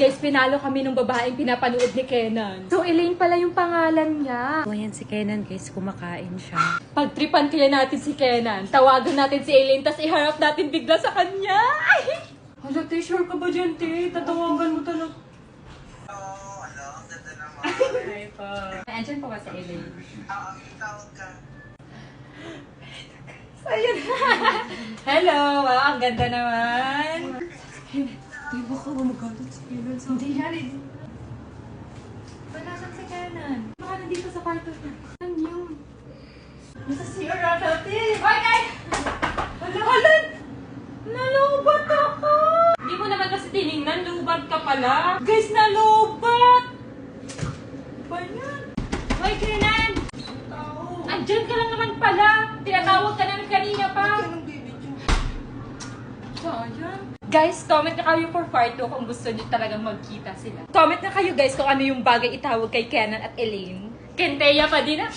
guys, pinalo kami ng babaeng pinapanood ni Kenan. So, Elaine pala yung pangalan niya. So, ayan si Kenan guys, kumakain siya. Pagtripan kaya natin si Kenan. Tawagan natin si Elaine, tas iharap natin bigla sa kanya. Hala, te, sure ka ba dyan, te? Tatawagan mo talaga. Oo, ano, ang ganda naman. Hi po. Andiyan pa ba si Elaine? Tawag ka. Ayun. Hello, wow, ang ganda naman. Di ba ka gumagalit si Kenan? Hindi yan eh. Wala saan si Kenan. Baka nandito sa kwarto niya. Ano yun? Nasa CR natin. Oy, guys! Hala! Nalubat ako! Hindi mo naman kasi tinignan, lubat ka pala. Guys, nalubat! Ba yan? Hoy, Kenan! Andyan ka lang naman pala. Tinatawag ka namin kanina pa. Sayang. Guys, comment na kayo for part 2 kung gusto niyo talagang magkita sila. Comment na kayo guys kung ano yung bagay itawag kay Kenan at Elaine. Kenteya pa din ah.